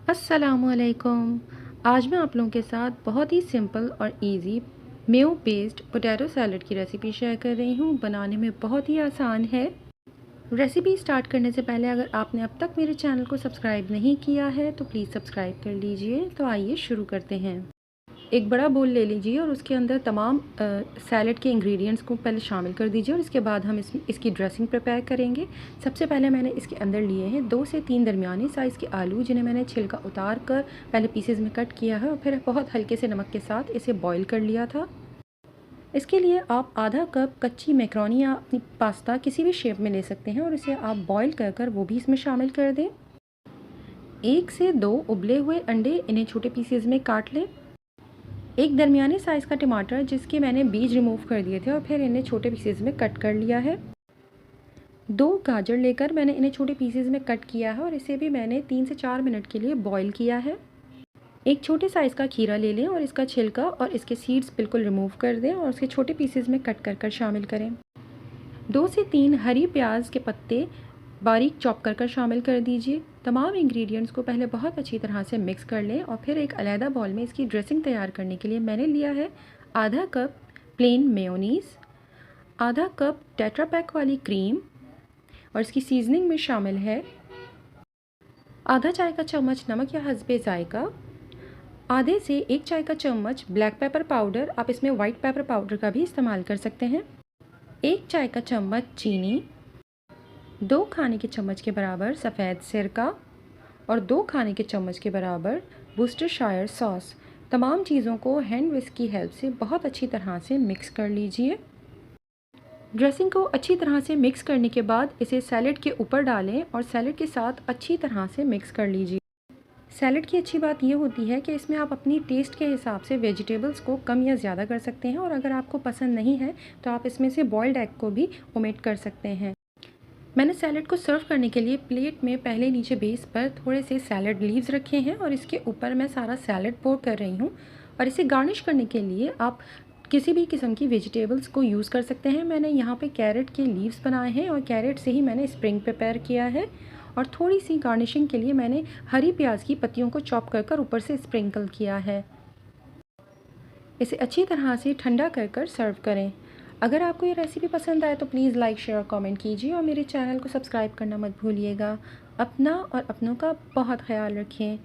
अस्सलामुअलैकुम। आज मैं आप लोगों के साथ बहुत ही सिंपल और easy Mayo based potato salad की रेसिपी शेयर कर रही हूँ। बनाने में बहुत ही आसान है। रेसिपी स्टार्ट करने से पहले अगर आपने अब तक मेरे चैनल को सब्सक्राइब नहीं किया है तो प्लीज़ सब्सक्राइब कर लीजिए। तो आइए शुरू करते हैं। एक बड़ा बोल ले लीजिए और उसके अंदर तमाम सैलड के इंग्रेडिएंट्स को पहले शामिल कर दीजिए और इसके बाद हम इसकी ड्रेसिंग प्रिपेयर करेंगे। सबसे पहले मैंने इसके अंदर लिए हैं 2 से 3 दरमियाने साइज़ के आलू, जिन्हें मैंने छिलका उतार कर पहले पीसेस में कट किया है और फिर बहुत हल्के से नमक के साथ इसे बॉईल कर लिया था। इसके लिए आप आधा कप कच्ची मैक्रोनी या अपनी पास्ता किसी भी शेप में ले सकते हैं और इसे आप बॉईल कर वो भी इसमें शामिल कर दें। 1 से 2 उबले हुए अंडे, इन्हें छोटे पीसेस में काट लें। एक दरमियाने साइज़ का टमाटर जिसके मैंने बीज रिमूव कर दिए थे और फिर इन्हें छोटे पीसेस में कट कर लिया है। 2 गाजर लेकर मैंने इन्हें छोटे पीसेस में कट किया है और इसे भी मैंने 3 से 4 मिनट के लिए बॉईल किया है। एक छोटे साइज़ का खीरा ले लें और इसका छिलका और इसके सीड्स बिल्कुल रिमूव कर दें और उसके छोटे पीसेस में कट कर शामिल करें। 2 से 3 हरी प्याज के पत्ते बारीक चॉप कर शामिल कर दीजिए। तमाम इंग्रेडिएंट्स को पहले बहुत अच्छी तरह से मिक्स कर लें और फिर एक अलहदा बॉल में इसकी ड्रेसिंग तैयार करने के लिए मैंने लिया है आधा कप प्लेन मेयोनीज़, आधा कप टेट्रा पैक वाली क्रीम और इसकी सीजनिंग में शामिल है आधा चाय का चम्मच नमक या हस्बे ज़ायका, आधे से 1 चाय का चम्मच ब्लैक पेपर पाउडर, आप इसमें वाइट पेपर पाउडर का भी इस्तेमाल कर सकते हैं, 1 चाय का चम्मच चीनी, 2 खाने के चम्मच के बराबर सफ़ेद सिरका और 2 खाने के चम्मच के बराबर वुस्टरशायर सॉस। तमाम चीज़ों को हैंड विस्क की हेल्प से बहुत अच्छी तरह से मिक्स कर लीजिए। ड्रेसिंग को अच्छी तरह से मिक्स करने के बाद इसे सैलड के ऊपर डालें और सैलड के साथ अच्छी तरह से मिक्स कर लीजिए। सैलड की अच्छी बात यह होती है कि इसमें आप अपनी टेस्ट के हिसाब से वेजिटेबल्स को कम या ज़्यादा कर सकते हैं और अगर आपको पसंद नहीं है तो आप इसमें से बॉइल्ड एग को भी ओमिट कर सकते हैं। मैंने सैलड को सर्व करने के लिए प्लेट में पहले नीचे बेस पर थोड़े से सैलड लीव्स रखे हैं और इसके ऊपर मैं सारा सैलड पोर कर रही हूँ और इसे गार्निश करने के लिए आप किसी भी किस्म की वेजिटेबल्स को यूज़ कर सकते हैं। मैंने यहाँ पे कैरेट के लीव्स बनाए हैं और कैरेट से ही मैंने स्प्रिंग प्रिपेयर किया है और थोड़ी सी गार्निशिंग के लिए मैंने हरी प्याज की पत्तियों को चॉप कर ऊपर से स्प्रिंकल किया है। इसे अच्छी तरह से ठंडा कर सर्व करें। अगर आपको ये रेसिपी पसंद आए तो प्लीज़ लाइक शेयर और कमेंट कीजिए और मेरे चैनल को सब्सक्राइब करना मत भूलिएगा। अपना और अपनों का बहुत ख्याल रखें।